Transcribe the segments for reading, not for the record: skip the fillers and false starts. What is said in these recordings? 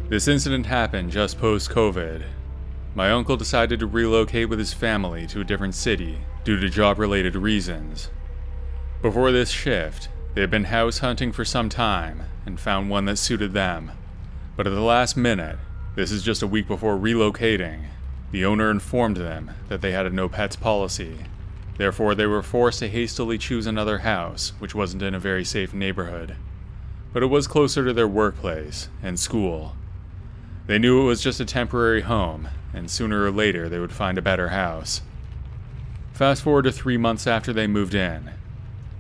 This incident happened just post-COVID. My uncle decided to relocate with his family to a different city due to job-related reasons. Before this shift, they had been house hunting for some time and found one that suited them. But at the last minute, this is just a week before relocating, the owner informed them that they had a no pets policy. Therefore, they were forced to hastily choose another house, which wasn't in a very safe neighborhood. But it was closer to their workplace and school. They knew it was just a temporary home, and sooner or later they would find a better house. Fast forward to 3 months after they moved in.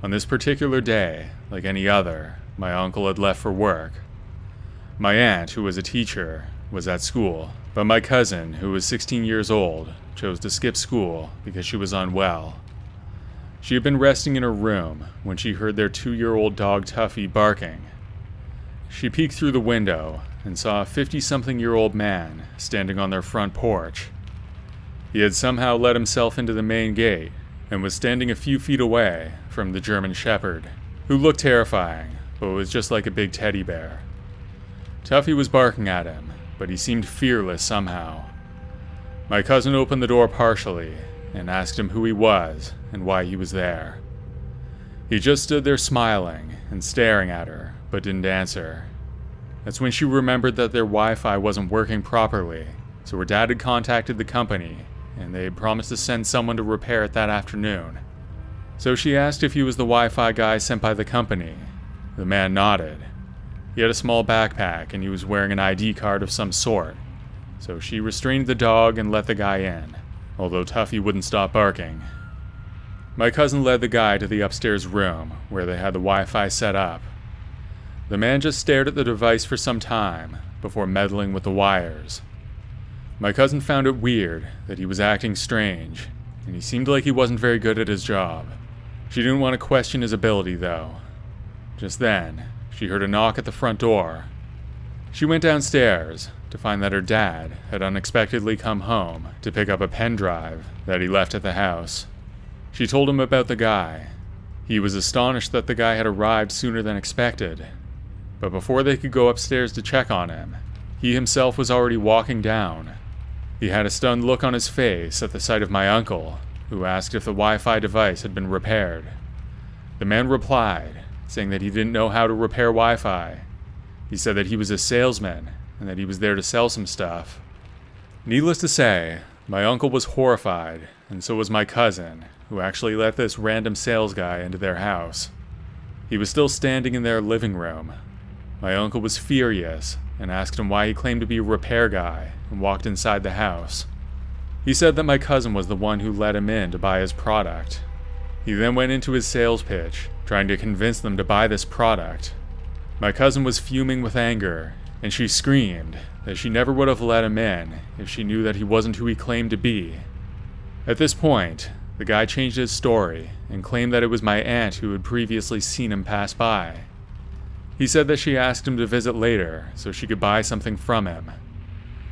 On this particular day, like any other, my uncle had left for work. My aunt, who was a teacher, was at school, but my cousin, who was 16 years old, chose to skip school because she was unwell. She had been resting in her room when she heard their 2-year-old dog Tuffy barking. She peeked through the window and saw a 50-something-year-old man standing on their front porch. He had somehow let himself into the main gate and was standing a few feet away from the German Shepherd, who looked terrifying, but was just like a big teddy bear. Tuffy was barking at him, but he seemed fearless somehow. My cousin opened the door partially and asked him who he was and why he was there. He just stood there smiling and staring at her, but didn't answer. That's when she remembered that their Wi-Fi wasn't working properly, so her dad had contacted the company, and they had promised to send someone to repair it that afternoon. So she asked if he was the Wi-Fi guy sent by the company. The man nodded. He had a small backpack, and he was wearing an ID card of some sort, so she restrained the dog and let the guy in, although Tuffy wouldn't stop barking. My cousin led the guy to the upstairs room, where they had the Wi-Fi set up. The man just stared at the device for some time, before meddling with the wires. My cousin found it weird that he was acting strange, and he seemed like he wasn't very good at his job. She didn't want to question his ability, though. Just then, she heard a knock at the front door. She went downstairs to find that her dad had unexpectedly come home to pick up a pen drive that he left at the house. She told him about the guy. He was astonished that the guy had arrived sooner than expected. But before they could go upstairs to check on him, he himself was already walking down. He had a stunned look on his face at the sight of my uncle, who asked if the Wi-Fi device had been repaired. The man replied, saying that he didn't know how to repair Wi-Fi. He said that he was a salesman, and that he was there to sell some stuff. Needless to say, my uncle was horrified, and so was my cousin, who actually let this random sales guy into their house. He was still standing in their living room. My uncle was furious, and asked him why he claimed to be a repair guy, and walked inside the house. He said that my cousin was the one who let him in to buy his product. He then went into his sales pitch, trying to convince them to buy this product. My cousin was fuming with anger, and she screamed that she never would have let him in if she knew that he wasn't who he claimed to be. At this point, the guy changed his story and claimed that it was my aunt who had previously seen him pass by. He said that she asked him to visit later so she could buy something from him.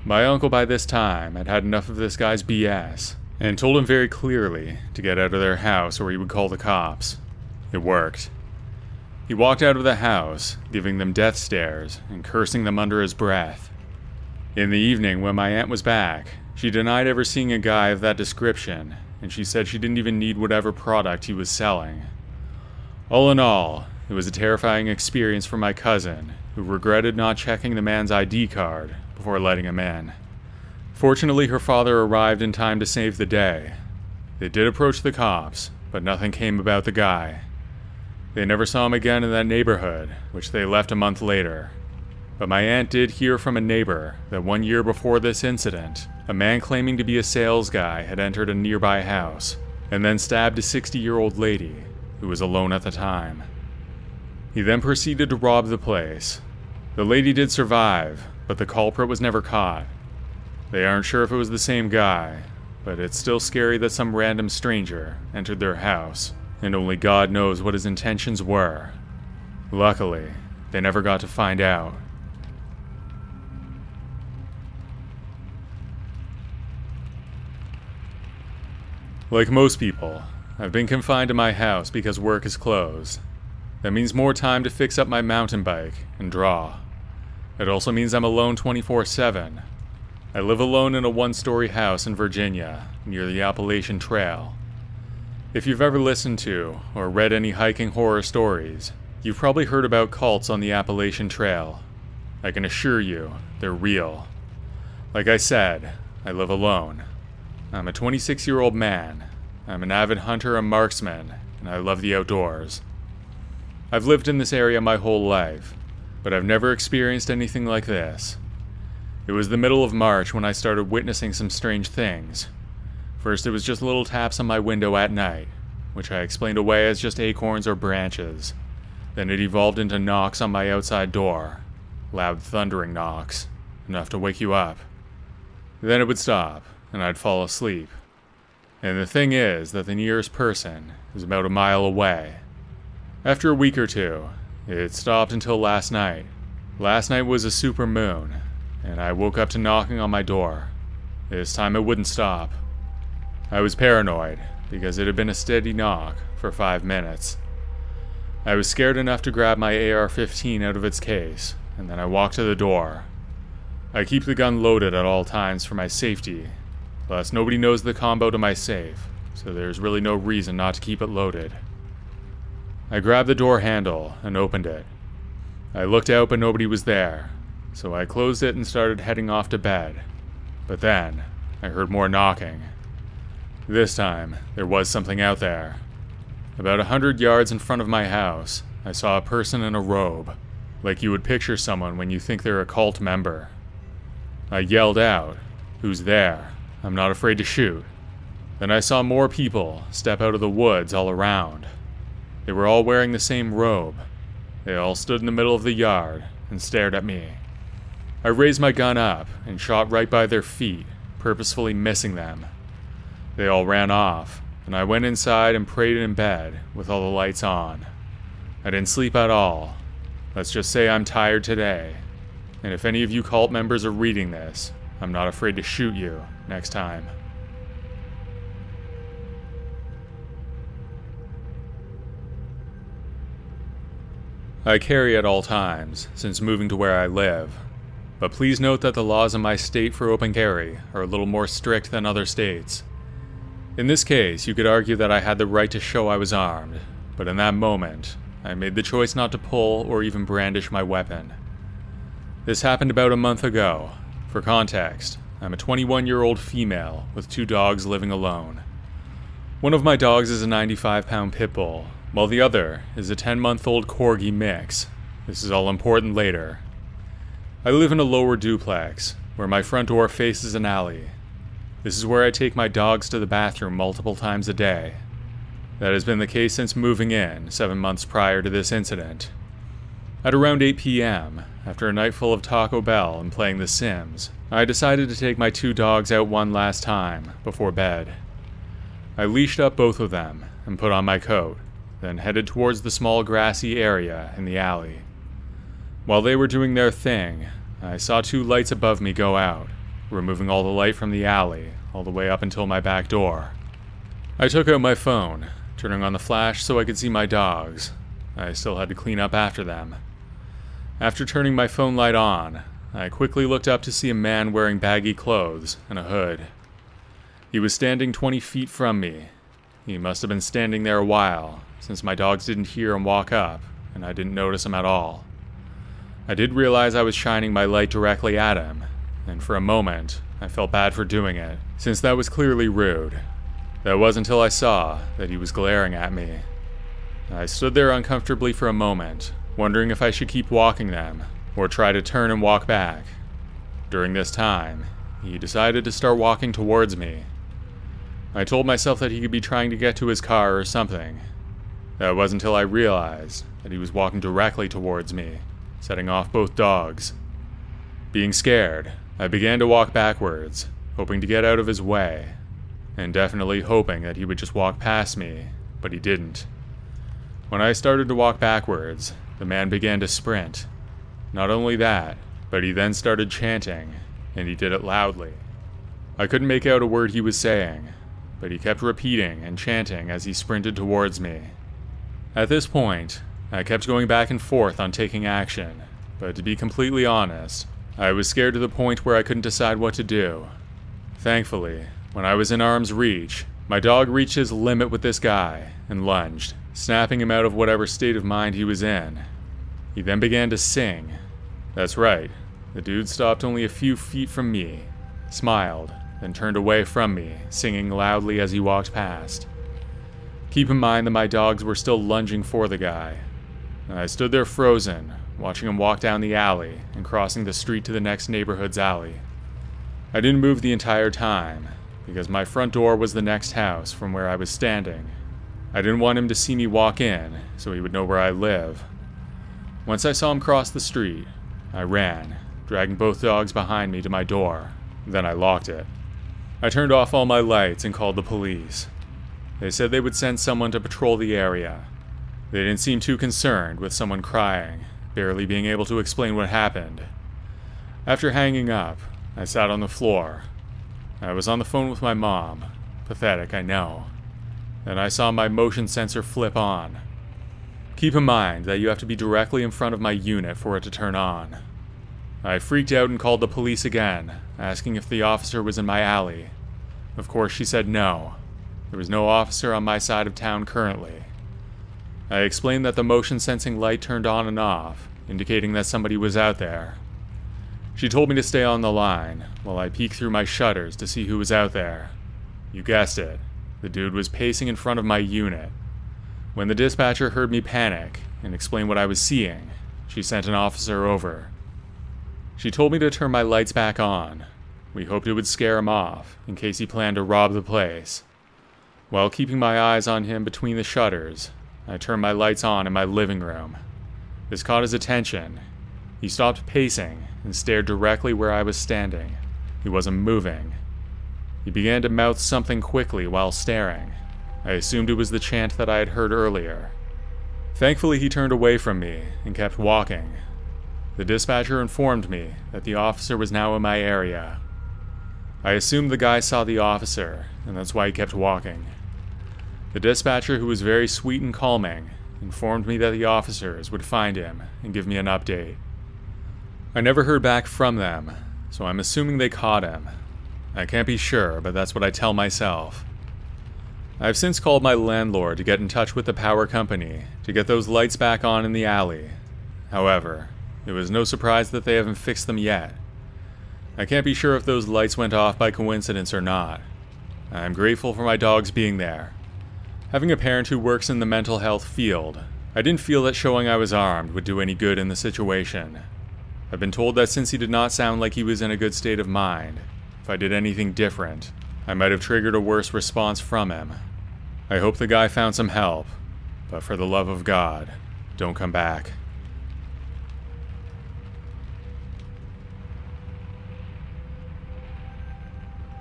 My uncle by this time had had enough of this guy's BS and told him very clearly to get out of their house or he would call the cops. It worked. He walked out of the house, giving them death stares and cursing them under his breath. In the evening, when my aunt was back, she denied ever seeing a guy of that description, and she said she didn't even need whatever product he was selling. All in all, it was a terrifying experience for my cousin, who regretted not checking the man's ID card before letting him in. Fortunately, her father arrived in time to save the day. They did approach the cops, but nothing came about the guy. They never saw him again in that neighborhood, which they left a month later. But my aunt did hear from a neighbor that 1 year before this incident, a man claiming to be a sales guy had entered a nearby house and then stabbed a 60-year-old lady who was alone at the time. He then proceeded to rob the place. The lady did survive, but the culprit was never caught. They aren't sure if it was the same guy, but it's still scary that some random stranger entered their house, and only God knows what his intentions were. Luckily, they never got to find out. Like most people, I've been confined to my house because work is closed. That means more time to fix up my mountain bike and draw. It also means I'm alone 24/7. I live alone in a one-story house in Virginia, near the Appalachian Trail. If you've ever listened to or read any hiking horror stories, you've probably heard about cults on the Appalachian Trail. I can assure you, they're real. Like I said, I live alone. I'm a 26-year-old man. I'm an avid hunter and marksman, and I love the outdoors. I've lived in this area my whole life, but I've never experienced anything like this. It was the middle of March when I started witnessing some strange things. First, it was just little taps on my window at night, which I explained away as just acorns or branches. Then it evolved into knocks on my outside door. Loud thundering knocks, enough to wake you up. Then it would stop, and I'd fall asleep. And the thing is that the nearest person is about a mile away. After a week or two, it stopped until last night. Last night was a super moon, and I woke up to knocking on my door. This time it wouldn't stop. I was paranoid, because it had been a steady knock for 5 minutes. I was scared enough to grab my AR-15 out of its case, and then I walked to the door. I keep the gun loaded at all times for my safety, plus nobody knows the combo to my safe, so there's really no reason not to keep it loaded. I grabbed the door handle and opened it. I looked out but nobody was there, so I closed it and started heading off to bed. But then, I heard more knocking. This time, there was something out there. About 100 yards in front of my house, I saw a person in a robe, like you would picture someone when you think they're a cult member. I yelled out, "Who's there? I'm not afraid to shoot." Then I saw more people step out of the woods all around. They were all wearing the same robe. They all stood in the middle of the yard and stared at me. I raised my gun up and shot right by their feet, purposefully missing them. They all ran off, and I went inside and prayed in bed with all the lights on. I didn't sleep at all. Let's just say I'm tired today. And if any of you cult members are reading this, I'm not afraid to shoot you next time. I carry at all times, since moving to where I live. But please note that the laws in my state for open carry are a little more strict than other states. In this case, you could argue that I had the right to show I was armed, but in that moment, I made the choice not to pull or even brandish my weapon. This happened about a month ago. For context, I'm a 21-year-old female with 2 dogs living alone. One of my dogs is a 95-pound pit bull, while the other is a 10-month-old corgi mix. This is all important later. I live in a lower duplex, where my front door faces an alley. This is where I take my dogs to the bathroom multiple times a day. That has been the case since moving in 7 months prior to this incident. At around 8 p.m., after a night full of Taco Bell and playing The Sims, I decided to take my 2 dogs out one last time before bed. I leashed up both of them and put on my coat, then headed towards the small grassy area in the alley. While they were doing their thing, I saw 2 lights above me go out, removing all the light from the alley all the way up until my back door. I took out my phone, turning on the flash so I could see my dogs. I still had to clean up after them. After turning my phone light on, I quickly looked up to see a man wearing baggy clothes and a hood. He was standing 20 feet from me. He must have been standing there a while, since my dogs didn't hear him walk up, and I didn't notice him at all. I did realize I was shining my light directly at him, and for a moment, I felt bad for doing it, since that was clearly rude. That was until I saw that he was glaring at me. I stood there uncomfortably for a moment, wondering if I should keep walking them, or try to turn and walk back. During this time, he decided to start walking towards me. I told myself that he could be trying to get to his car or something. That was until I realized that he was walking directly towards me, setting off both dogs. Being scared, I began to walk backwards, hoping to get out of his way, and definitely hoping that he would just walk past me, but he didn't. When I started to walk backwards, the man began to sprint. Not only that, but he then started chanting, and he did it loudly. I couldn't make out a word he was saying, but he kept repeating and chanting as he sprinted towards me. At this point, I kept going back and forth on taking action, but to be completely honest, I was scared to the point where I couldn't decide what to do. Thankfully, when I was in arm's reach, my dog reached his limit with this guy and lunged, snapping him out of whatever state of mind he was in. He then began to sing. That's right, the dude stopped only a few feet from me, smiled, then turned away from me, singing loudly as he walked past. Keep in mind that my dogs were still lunging for the guy. I stood there frozen, watching him walk down the alley and crossing the street to the next neighborhood's alley. I didn't move the entire time, because my front door was the next house from where I was standing. I didn't want him to see me walk in, so he would know where I live. Once I saw him cross the street, I ran, dragging both dogs behind me to my door. Then I locked it. I turned off all my lights and called the police. They said they would send someone to patrol the area. They didn't seem too concerned with someone crying, barely being able to explain what happened. After hanging up, I sat on the floor. I was on the phone with my mom. Pathetic, I know. Then I saw my motion sensor flip on. Keep in mind that you have to be directly in front of my unit for it to turn on. I freaked out and called the police again, asking if the officer was in my alley. Of course, she said no. There was no officer on my side of town currently. I explained that the motion sensing light turned on and off, indicating that somebody was out there. She told me to stay on the line, while I peeked through my shutters to see who was out there. You guessed it, the dude was pacing in front of my unit. When the dispatcher heard me panic and explain what I was seeing, she sent an officer over. She told me to turn my lights back on. We hoped it would scare him off, in case he planned to rob the place. While keeping my eyes on him between the shutters, I turned my lights on in my living room. This caught his attention. He stopped pacing and stared directly where I was standing. He wasn't moving. He began to mouth something quickly while staring. I assumed it was the chant that I had heard earlier. Thankfully, he turned away from me and kept walking. The dispatcher informed me that the officer was now in my area. I assumed the guy saw the officer, and that's why he kept walking. The dispatcher, who was very sweet and calming, informed me that the officers would find him and give me an update. I never heard back from them, so I'm assuming they caught him. I can't be sure, but that's what I tell myself. I've since called my landlord to get in touch with the power company to get those lights back on in the alley. However, it was no surprise that they haven't fixed them yet. I can't be sure if those lights went off by coincidence or not. I'm grateful for my dogs being there. Having a parent who works in the mental health field, I didn't feel that showing I was armed would do any good in the situation. I've been told that since he did not sound like he was in a good state of mind, if I did anything different, I might have triggered a worse response from him. I hope the guy found some help, but for the love of God, don't come back.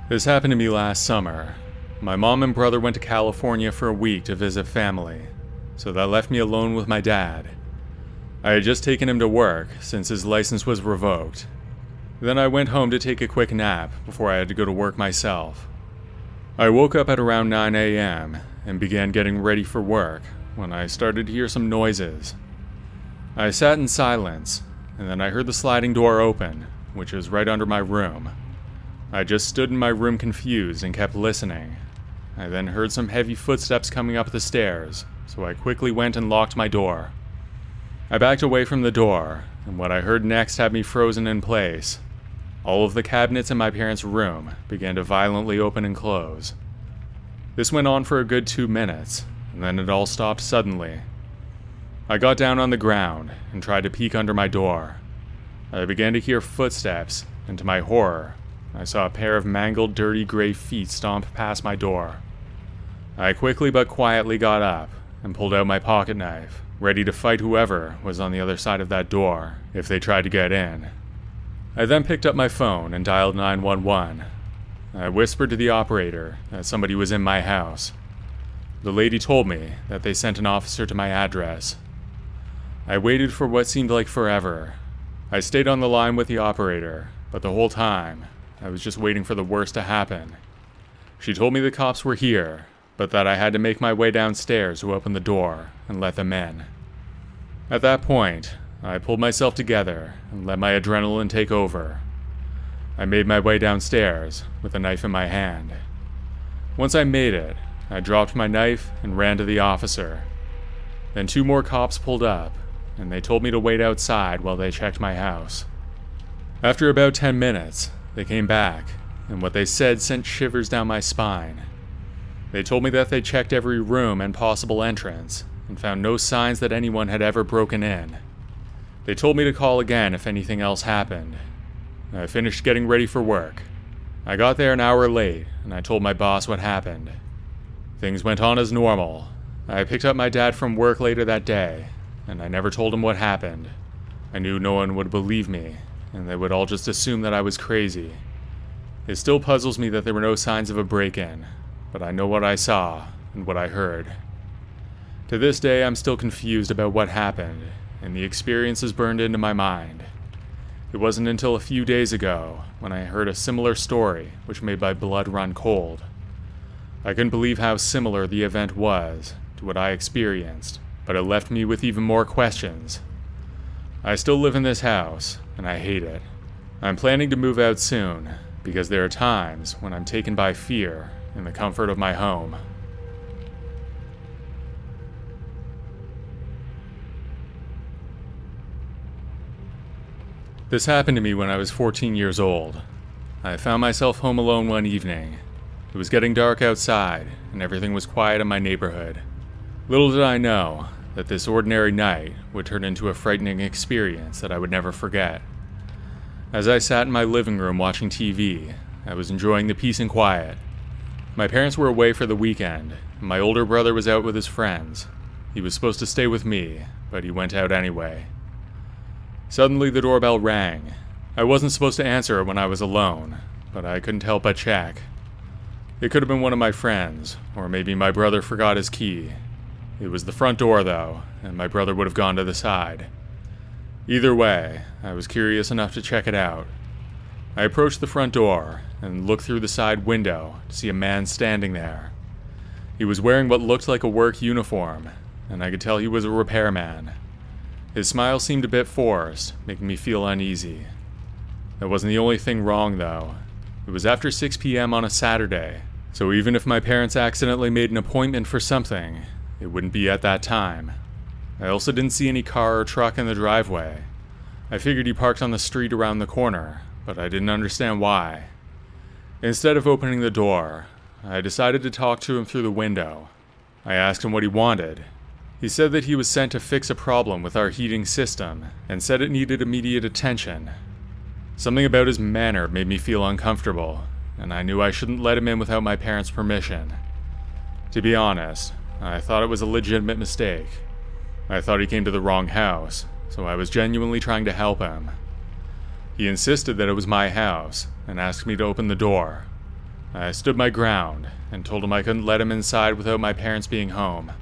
This happened to me last summer. My mom and brother went to California for a week to visit family, so that left me alone with my dad. I had just taken him to work since his license was revoked. Then I went home to take a quick nap before I had to go to work myself. I woke up at around 9 a.m. and began getting ready for work when I started to hear some noises. I sat in silence, and then I heard the sliding door open, which was right under my room. I just stood in my room confused and kept listening. I then heard some heavy footsteps coming up the stairs, so I quickly went and locked my door. I backed away from the door, and what I heard next had me frozen in place. All of the cabinets in my parents' room began to violently open and close. This went on for a good 2 minutes, and then it all stopped suddenly. I got down on the ground and tried to peek under my door. I began to hear footsteps, and to my horror, I saw a pair of mangled, dirty gray feet stomp past my door. I quickly but quietly got up and pulled out my pocket knife, ready to fight whoever was on the other side of that door if they tried to get in. I then picked up my phone and dialed 911. I whispered to the operator that somebody was in my house. The lady told me that they sent an officer to my address. I waited for what seemed like forever. I stayed on the line with the operator, but the whole time, I was just waiting for the worst to happen. She told me the cops were here, but that I had to make my way downstairs to open the door and let them in. At that point, I pulled myself together and let my adrenaline take over. I made my way downstairs with a knife in my hand. Once I made it, I dropped my knife and ran to the officer. Then 2 more cops pulled up, and they told me to wait outside while they checked my house. After about 10 minutes, they came back, and what they said sent shivers down my spine. They told me that they checked every room and possible entrance, and found no signs that anyone had ever broken in. They told me to call again if anything else happened. I finished getting ready for work. I got there an hour late, and I told my boss what happened. Things went on as normal. I picked up my dad from work later that day, and I never told him what happened. I knew no one would believe me, and they would all just assume that I was crazy. It still puzzles me that there were no signs of a break-in, but I know what I saw and what I heard. To this day, I'm still confused about what happened, and the experience is burned into my mind. It wasn't until a few days ago when I heard a similar story which made my blood run cold. I couldn't believe how similar the event was to what I experienced, but it left me with even more questions. I still live in this house, and I hate it. I'm planning to move out soon, because there are times when I'm taken by fear in the comfort of my home. This happened to me when I was 14 years old. I found myself home alone one evening. It was getting dark outside, and everything was quiet in my neighborhood. Little did I know that this ordinary night would turn into a frightening experience that I would never forget. As I sat in my living room watching TV, I was enjoying the peace and quiet. My parents were away for the weekend, and my older brother was out with his friends. He was supposed to stay with me, but he went out anyway. Suddenly the doorbell rang. I wasn't supposed to answer it when I was alone, but I couldn't help but check. It could have been one of my friends, or maybe my brother forgot his key. It was the front door though, and my brother would have gone to the side. Either way, I was curious enough to check it out. I approached the front door and looked through the side window to see a man standing there. He was wearing what looked like a work uniform, and I could tell he was a repairman. His smile seemed a bit forced, making me feel uneasy. That wasn't the only thing wrong though. It was after 6 p.m. on a Saturday, so even if my parents accidentally made an appointment for something, it wouldn't be at that time. I also didn't see any car or truck in the driveway. I figured he parked on the street around the corner, but I didn't understand why. Instead of opening the door, I decided to talk to him through the window. I asked him what he wanted. He said that he was sent to fix a problem with our heating system, and said it needed immediate attention. Something about his manner made me feel uncomfortable, and I knew I shouldn't let him in without my parents' permission. To be honest, I thought it was a legitimate mistake. I thought he came to the wrong house, so I was genuinely trying to help him. He insisted that it was my house, and asked me to open the door. I stood my ground, and told him I couldn't let him inside without my parents being home.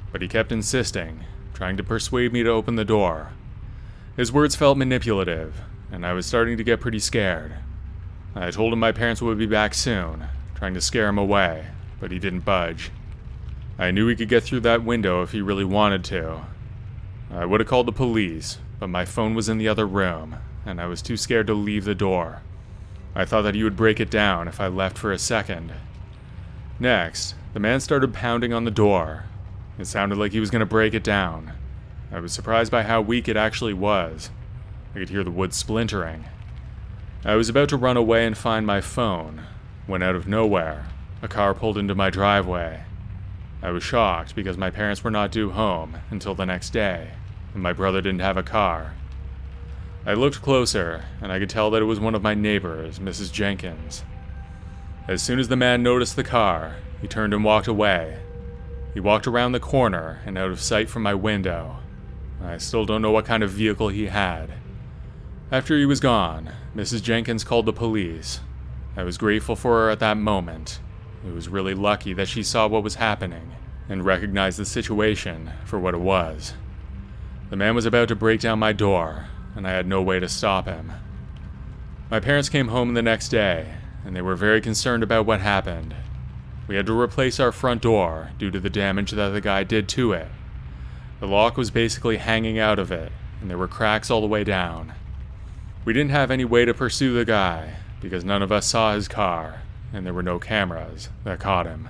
But he kept insisting, trying to persuade me to open the door. His words felt manipulative, and I was starting to get pretty scared. I told him my parents would be back soon, trying to scare him away, but he didn't budge. I knew he could get through that window if he really wanted to. I would have called the police, but my phone was in the other room, and I was too scared to leave the door. I thought that he would break it down if I left for a second. Next, the man started pounding on the door. It sounded like he was going to break it down. I was surprised by how weak it actually was. I could hear the wood splintering. I was about to run away and find my phone, when out of nowhere, a car pulled into my driveway. I was shocked because my parents were not due home until the next day, and my brother didn't have a car. I looked closer, and I could tell that it was one of my neighbors, Mrs. Jenkins. As soon as the man noticed the car, he turned and walked away. He walked around the corner and out of sight from my window. I still don't know what kind of vehicle he had. After he was gone, Mrs. Jenkins called the police. I was grateful for her at that moment. It was really lucky that she saw what was happening and recognized the situation for what it was. The man was about to break down my door, and I had no way to stop him. My parents came home the next day, and they were very concerned about what happened. We had to replace our front door due to the damage that the guy did to it. The lock was basically hanging out of it, and there were cracks all the way down. We didn't have any way to pursue the guy, because none of us saw his car, and there were no cameras that caught him.